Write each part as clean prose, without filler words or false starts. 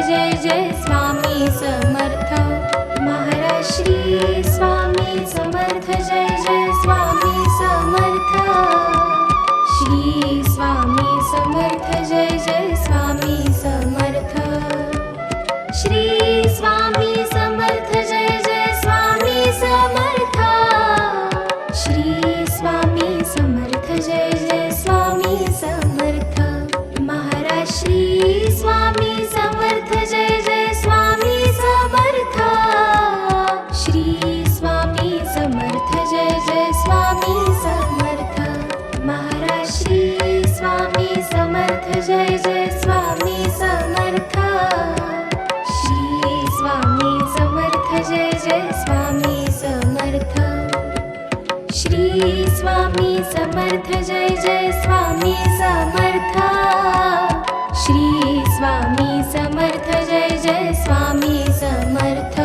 जय जय स्वामी समर्थ महाराज श्री स्वामी समर्थ जय जय स्वामी समर्थ श्री स्वामी समर्थ जय जय स्वामी समर्थ श्री स्वामी समर्थ जय जय स्वामी समर्थ श्री स्वामी समर्थ जय जय स्वामी समर्थ महाराज श्री स्वामी समर्थ जय जय स्वामी समर्थ श्री स्वामी समर्थ जय जय स्वामी समर्थ महाराज श्री स्वामी समर्थ जय जय स्वामी समर्थ श्री स्वामी समर्थ जय जय स्वामी समर्थ श्री स्वामी समर्थ जय जय स्वामी समर्थ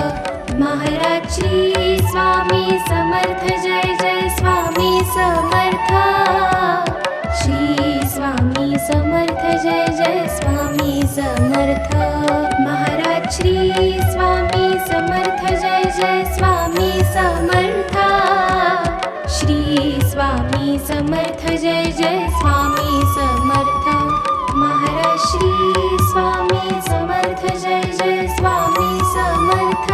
श्री स्वामी समर्थ जय जय स्वामी समर्थ महाराज श्री स्वामी समर्थ जय जय स्वामी समर्थ श्री स्वामी समर्थ जय जय स्वामी समर्थ महाराज श्री स्वामी समर्थ जय जय स्वामी समर्थ श्री स्वामी समर्थ जय जय स्वामी समर्थ महाराज श्री स्वामी समर्थ जय जय स्वामी समर्थ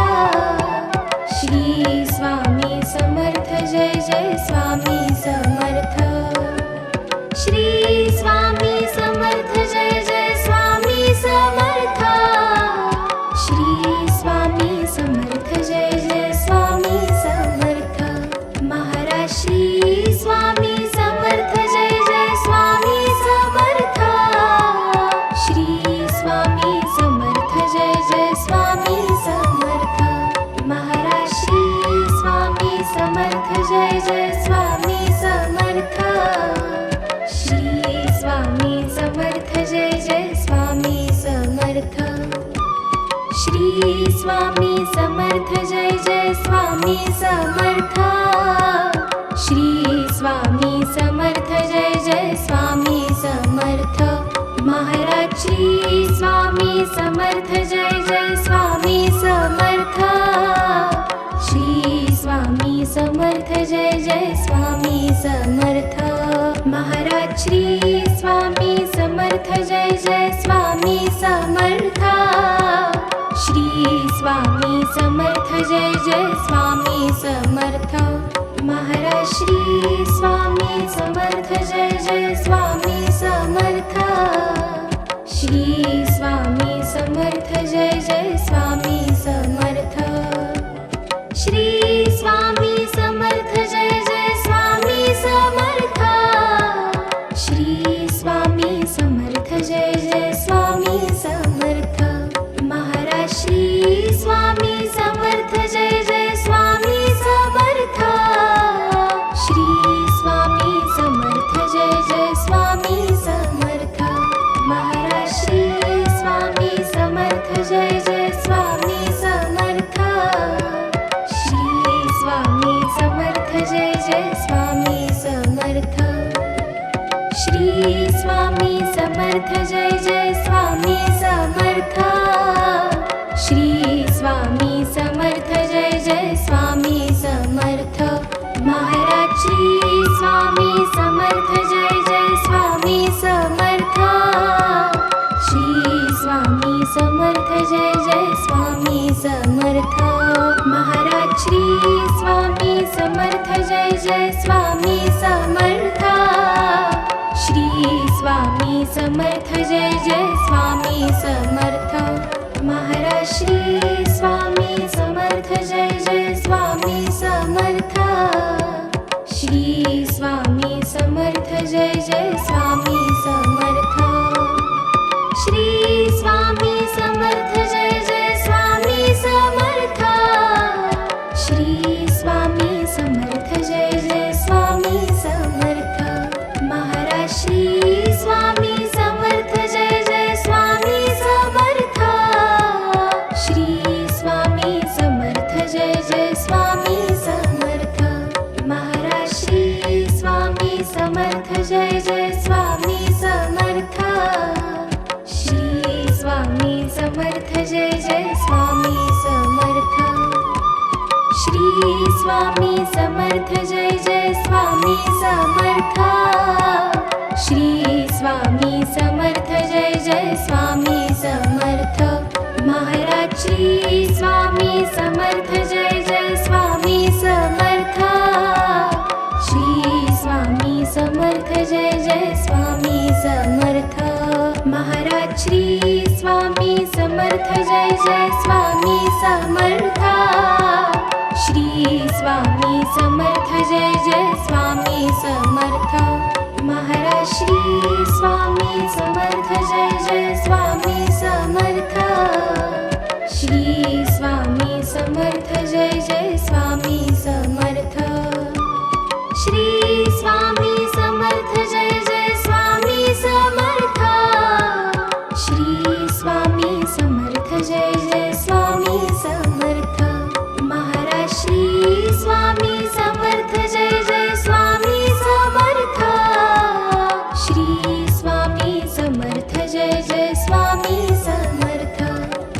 श्री स्वामी समर्थ जय जय स्वामी समर्थ श्री स्वामी समर्थ जय जय स्वामी समर्थ श्री स्वामी समर्थ जय जय स्वामी समर्थ महाराज श्री स्वामी समर्थ जय जय स्वामी समर्थ श्री स्वामी समर्थ जय जय स्वामी समर्थ महाराज श्री स्वामी समर्थ जय जय स्वामी समर्थ श्री स्वामी समर्थ जय जय स्वामी समर्थ श्री स्वामी समर्थ जय जय स्वामी समर्थ श्री स्वामी समर्थ जय जय स्वामी समर्थ महाराज श्री स्वामी समर्थ जय जय स्वामी समर्थ श्री स्वामी समर्थ जय जय स्वामी समर्थ महाराज श्री स्वामी समर्थ जय जय स्वामी समर्थ श्री स्वामी समर्थ जय जय स्वामी समर्थ महाराज श्री स्वामी समर्थ जय जय स्वामी समर्थ श्री स्वामी समर्थ जय जय स्वामी समर्थ श्री स्वामी समर्थ जय जय स्वामी समर्थ श्री स्वामी समर्थ जय जय स्वामी समर्थ महाराज श्री स्वामी समर्थ जय जय स्वामी समर्थ श्री स्वामी समर्थ जय जय स्वामी समर्थ महाराज श्री स्वामी समर्थ जय जय स्वामी समर्थ श्री स्वामी समर्थ जय जय स्वामी समर्थ श्री स्वामी समर्थ जय जय स्वामी समर्थ श्री स्वामी समर्थ जय जय स्वामी समर्थ महाराज श्री स्वामी समर्थ जय जय स्वामी समर्थ श्री स्वामी समर्थ जय जय स्वामी समर्थ महाराज श्री स्वामी समर्थ जय जय स्वामी समर्थ श्री स्वामी समर्थ जय जय स्वामी समर्थ महाराज श्री स्वामी समर्थ जय जय स्वामी समर्थ श्री स्वामी समर्थ जय जय स्वामी समर्थ श्री स्वामी समर्थ जय जय स्वामी समर्थ श्री स्वामी समर्थ जय जय स्वामी समर्थ महाराज श्री स्वामी समर्थ जय जय स्वामी समर्थ श्री जय जय स्वामी समर्थ श्री स्वामी समर्थ जय जय स्वामी समर्थ श्री स्वामी समर्थ जय जय स्वामी समर्थ महाराज श्री स्वामी समर्थ जय जय स्वामी समर्थ श्री स्वामी समर्थ जय जय स्वामी समर्थ महाराज श्री स्वामी समर्थ जय जय स्वामी समर्थ श्री स्वामी समर्थ जय जय स्वामी समर्थ महाराज श्री स्वामी समर्थ जय जय स्वामी समर्थ श्री स्वामी समर्थ जय जय स्वामी समर्थ श्री स्वामी समर्थ जय जय स्वामी समर्थ श्री स्वामी समर्थ जय जय स्वामी समर्थ महाराज श्री स्वामी समर्थ जय जय स्वामी समर्थ श्री स्वामी समर्थ जय जय स्वामी समर्थ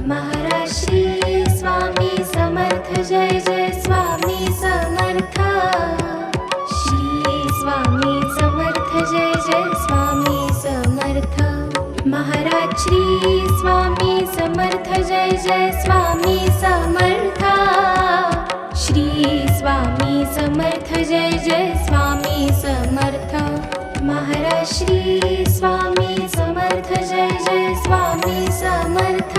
महाराज श्री स्वामी समर्थ जय जय स्वामी समर्थ श्री स्वामी समर्थ जय जय स्वामी समर्थ महाराज श्री स्वामी समर्थ जय जय स्वामी समर्थ श्री स्वामी समर्थ जय जय स्वामी समर्थ महाराज श्री स्वामी समर्थ जय जय स्वामी समर्थ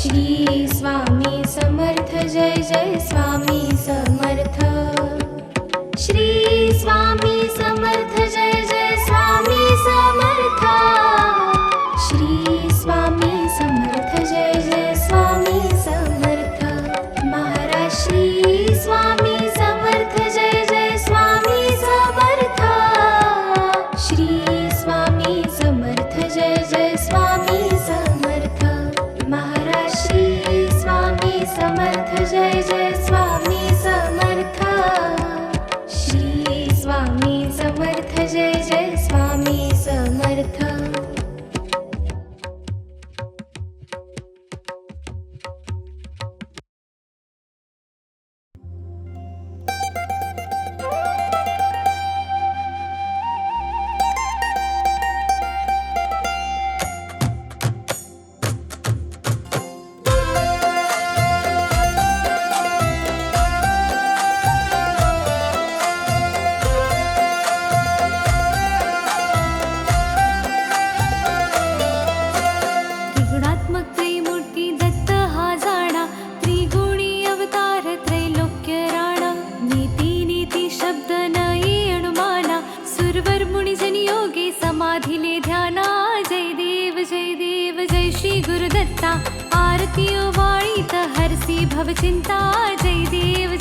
श्री स्वामी समर्थ जय जय स्वामी समर्थ श्री स्वामी समर्थ जय जय स्वामी समर्थ श्री स्वामी समर्थ जय जय स्वामी समर्थ महाराज श्री स्वामी समर्थ जय जय स्वामी समर्थ श्री स्वामी समर्थ जय जय स्वामी समर्थ महाराज श्री स्वामी समर्थ जय जय स्वामी समर्थ श्री स्वामी समर्थ जय जय स्वामी समर्थ त्रिगुणात्मक त्रैमूर्ती दत्त हा जाणा त्रिगुणी अवतार त्रैलोक्य राणा नीती नीती शब्द न ये अनुमाना सुरवर मुनिजन योगे समाधिले ध्याना जय देव जय श्री गुरुदत्ता आरतियो वाळीत हरसी भवचिंता जय देव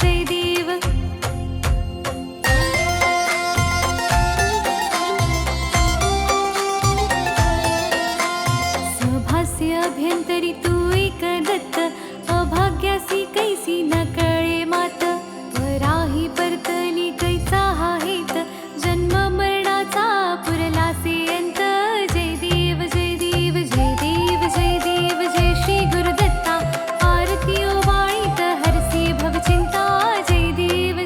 सभास्य अभ्यंतरी तू एक दत्त अभाग्यासी कैसी न कळे मात पराही परतली कैचा हा हेत जन्म मरणाचा पुरलासे अंत जय देव जय श्री गुरुदत्ता आरतियो वाळीत हरसी भवचिंता जय देव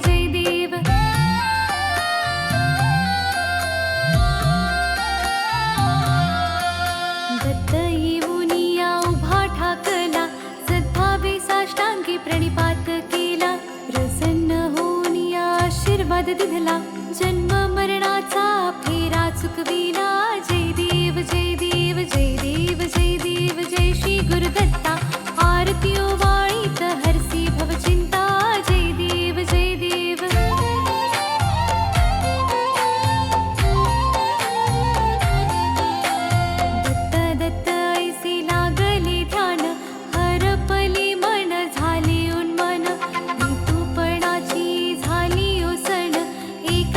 दत्त येऊनिया उभा ठाकला सद्भावे साष्टांगी प्रणिपात केला प्रसन्न होऊनिया आशीर्वाद दिधला जन्म मरणाचा फेरा चुकविला जय देव जय श्री गुरुदत्ता आरतियो वाळीत हरसी भवचिंता जय देव दत्त ऐसे लागले ध्यान हरपले मन झाले उन्मन ऋतुपणाची झाली ओसण एक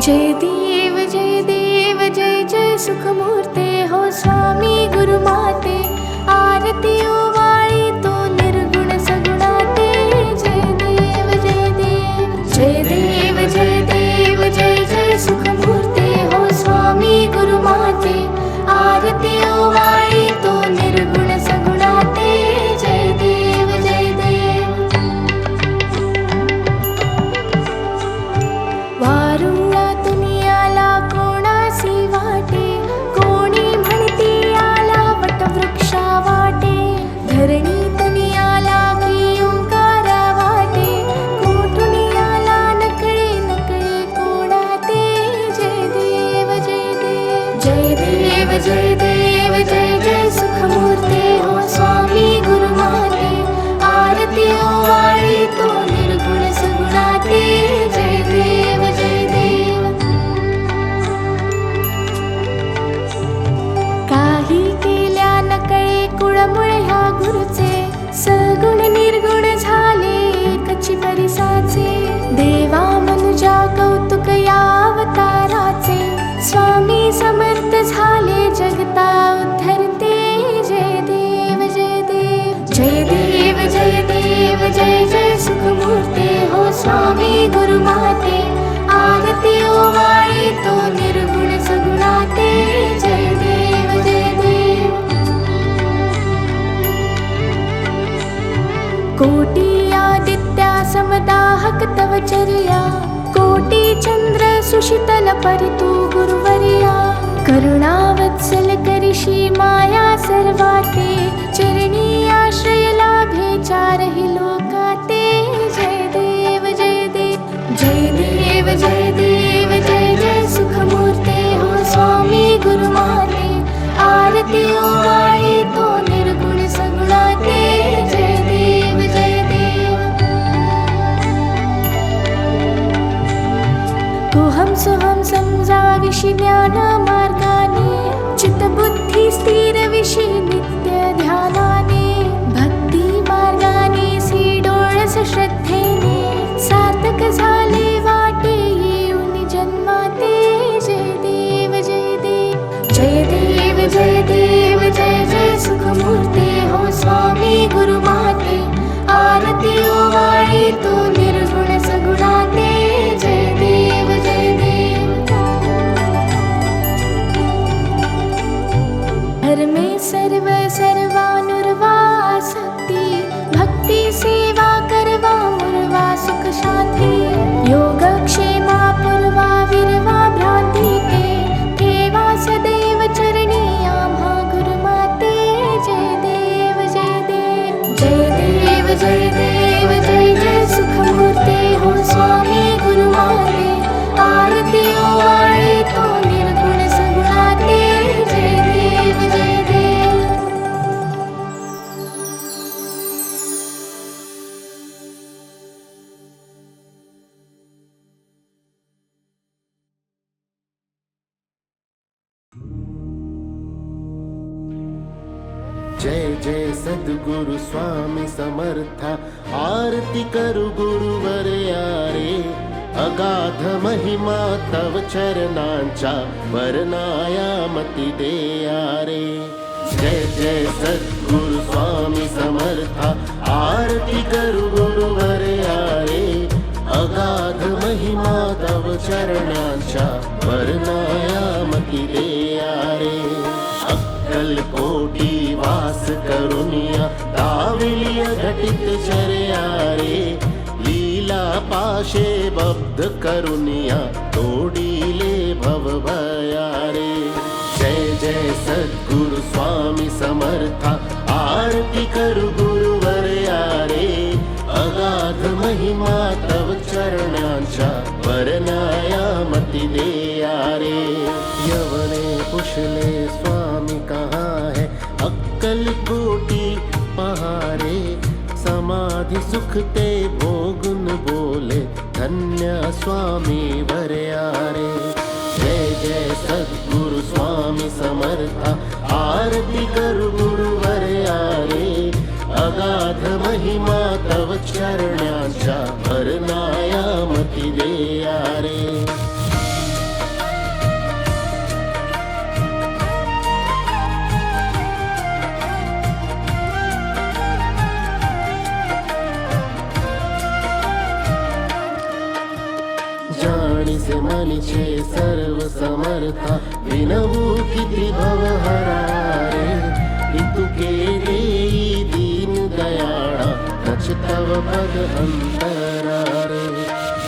जय देव जय जय सुखमूर्ते हो स्वामी गुरुमाते आरती ओवाळी तो निर्गुण सगुणाते जय देव जय देव जय जय सुखमूर्ते हो स्वामी गुरुमाते आरती ओवाळी तो निर्गुण सगुणाते जय देव वारुळा दुनियाला कोणासी वाटे कोणी म्हणती आला वटवृक्षा वाटे धरणी तनियाला की ओंकारा वाटे कोठुनी आला नकळे नकळे कोणाते जय देव जय जय सुखमूर्ते हो स्वामी गुरुमाते आरती ओवाळी तो निर्गुण सगुणाते जय देव काही केल्या नकळे कुळमुळे ह्या गुरुचे सगुण निर्गुण झाले एकची परिसाचे देवा मनुजा कौतुक या अवताराचे स्वामी समर्थ झाले जगता उद्धरते जय देव जय जय सुखमूर्ते हो स्वामी गुरुमाते आरती ओवाळी तो निर्गुण सगुणाते जय देव कोटी आदित्या समदाहक तव चर्या कोटी चंद्र सुशीतल परितु गुरुवर्या करुणावत्सल करिषी माया सर्वाते चरणी आश्रय लाभे चारहि लोकाते जय देव जय जय सुखमूर्ते हो स्वामी गुरुमाते आरती ओवाळी तो निर्गुण सगुणाते जय देव कोहम सोहम समजाविषि ज्ञान मार्गाने चित्तबुद्धी स्थिर विषि नित्य ध्यानाने भक्ती मार्गाने सी डोळस श्रद्धेने सार्थक झाले वाटे येऊन जन्माते जय देव जय जय सुखमूर्ते हो स्वामी गुरुमाते आरती ओवाळी तो निर्गुण सगुणाते जय देव धर्मे सर्व सर्वानुर्वा शक्ती भक्ती सेवा करवा मुर्वा सुख शांती योगक्षेमा पूर्वा विरवा भ्रांती ते ठेवा सदैव चरणी आम्हा गुरुमाते जय देव जय जय सुखमूर्ते हो स्वामी गुरुमाते आरती ओवाळी तो निर्गुण सगुणाते जय देव जय जय सद्गुरु स्वामी समर्था आरती करु गुरुवर यारे अगाध महिमा तव चरणांचा वर्णाया मती दे यारे जय जय सद्गुरु स्वामी समर्था आरती करु गुरुवर यारे अगाध महिमा तव चरणांचा वर्णाया मती दे यारे अक्कलकोटी वास करुनिया दाविलिय घटित चर्या रे लीला पाशे बब्ध करुनिया तोडीले भव भया रे जय जय सद्गुरु स्वामी समर्था आरती करु गुरुवर यारे अगाध महिमा तव चरणांचा वर्णाया मती दे यारे यवने पुछले स्वामी कहाँ है अक्कल कोटी पहारे समाधि सुख ते भोगुन बोले धन्य स्वामी वरयारे जय जय सद्गुरु स्वामी समर्था आरती करु गुरुवर यारे अगाध महिमा तव चरणांचा वर्णाया मती दे यारे मनीचे सर्व समर्था विनवू किती भवहरा रे तुके देई दीन दयाळा नच तव पद अंतरा रे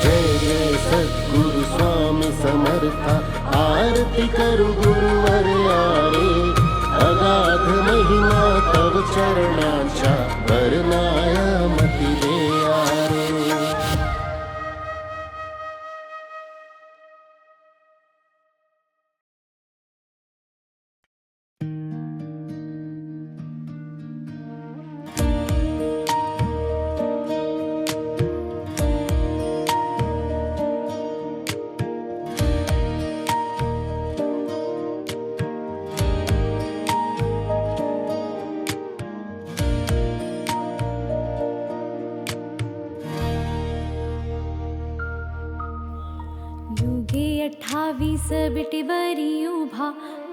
जय जय सद्गुरु स्वामी समर्था आरती करू गुरुवर्या रे अगाध महिमा तव चरणांच्या वर्णाया मती देया रे युगे 28 बिटीवरी उभा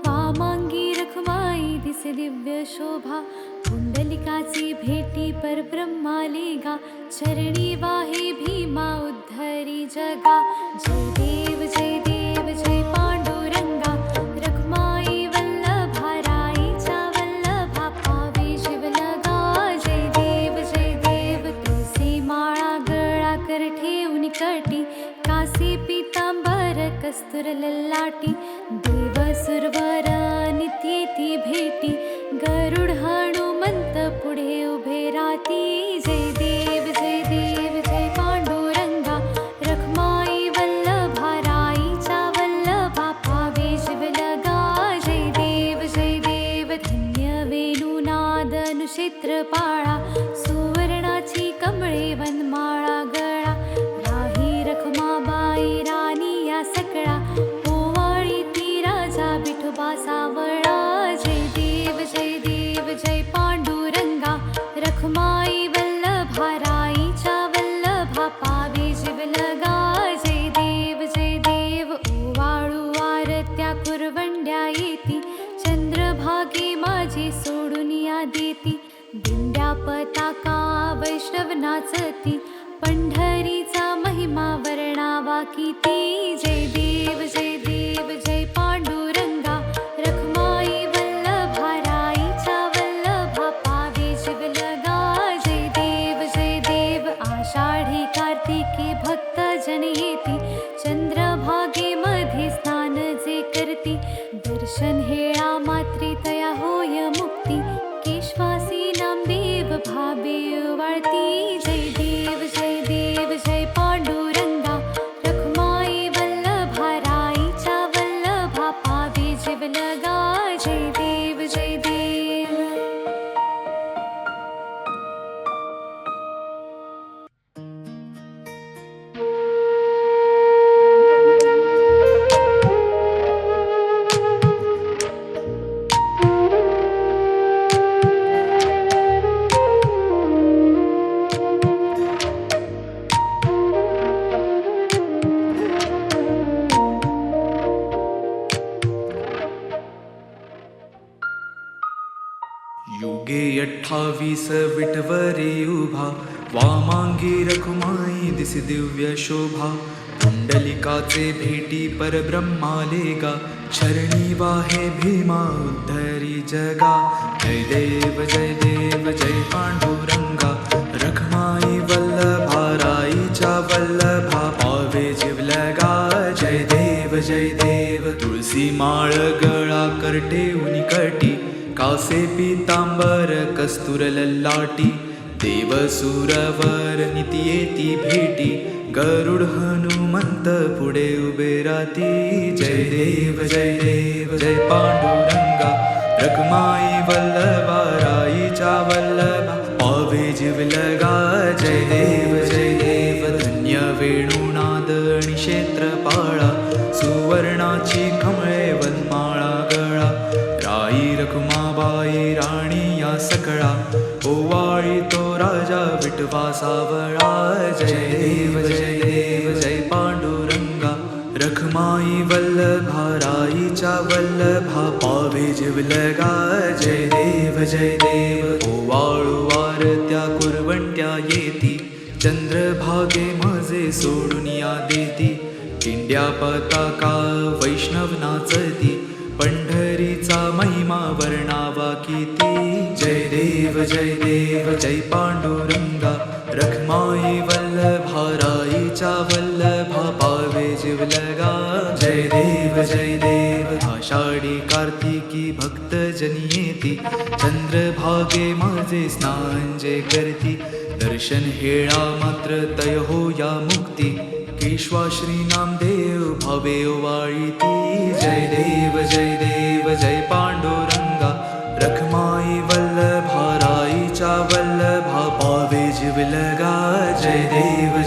वामांगी रखमाई दिसे दिव्य शोभा कुंडलिकाची भेटी परब्रह्माले गा चरणी वाहे भीमा उद्धरी जगा जय देव जय पांडुरंगा रखमाई वल्लभा राईच्या वल्लभा पावे शिवलगा जय देव तुळसी माळा गळा कर ठेवून कटी कासे पीतांबर कस्तुर ललाटी देव सुरवर नित्येती भेटी गरुड हनुमंत पुढे उभे राती जय देव जय पांडुरंगा रखमाई वल्लभा राईच्या वल्लभा पावे शिवलगा जय देव धन्य वेणुनाद अनुक्षेत्र पाळा सुवर्णाची कमळे वनमाळा गळा राही रखमाबाई राणी या सकळा ओवाळी ती राजा विठोबा सावळा जय देव जय पांडुरंगा रखमाई वल्लभा राईच्या वल्लभा पावे शिवलगा जय देव ओवाळू आरत्या कुरवंड्या येती चंद्रभागे माझी सोडून या देती दिंड्या पताका वैष्णव नाचती पंढरीचा महिमा वर्णावा किती जय देव जय पांडुरंगा रखमाई वल्लभा राईच्या वल्लभा पावे शिवलगा जय देव आषाढी कार्तिकी भक्त जन येती चंद्रभागे मध्ये स्नान जे करती दर्शन हेळा मात्रे तया होय मुक्ती केशवासी नामदेव भाबे वाळती जय देव जय पांडुरंगा रखमाई वल्लभा राईच्या वल्लभा पावे शिवलगा जय देव युगे 28 विटवरी उभा वामांगी रखुमाई दिसे दिव्य शोभा कुंडलिकाचे भेटी परब्रह्माले गा चरणी वाहे भीमा उद्धरी जगा जय देव जय पांडुरंगा रखमाई वल्लभा राईच्या वल्लभा पावे जिवलगा जय देव तुळसी माळ गळा करटे उनिकटी कासे पीतांबर कस्तुर ललाटी देव सुरवर नित्येती भेटी गरुड हनुमंत पुढे उभे राती जय देव जय पांडुरंगा रखमाई वल्लभा राईच्या वल्लभा पावे जिवलगा जय देव धन्य वेणुनाद क्षेत्र पाळा सुवर्णाची कमळे वनमाळा गळा राई रखुमाबाई राणी या सकळा ओवाळी तो राजा विठवा सावळा जय देव जय पांडुरंगा रखमाई वल्लभा राईच्या वल्लभा पावे जिवलगा जय देव ओवाळू वारत्या कुरवंट्या येती चंद्रभागे माझे सोडून या देती चिंड्या पताका वैष्णव नाचती, पंढरीचा महिमा वर्णावा किती. जय देव जय पांडुरंगा, रखमाई वल्लभा राईच्या वल्लभा पावे जीवलगा. जय देव आषाढी कार्तिकी भक्त जनी येती, चंद्रभागे माझे स्नान जे करती. दर्शन हेळा मात्र तय होया मुक्ती, केशवा श्री नामदेव भावे ओवाळीती. जय देव जय पांडुरंगा, रखमाई वल्लभा राईच्या वल्लभा पावे जीवलगा. जय देव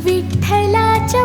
विठ्ठलाच्या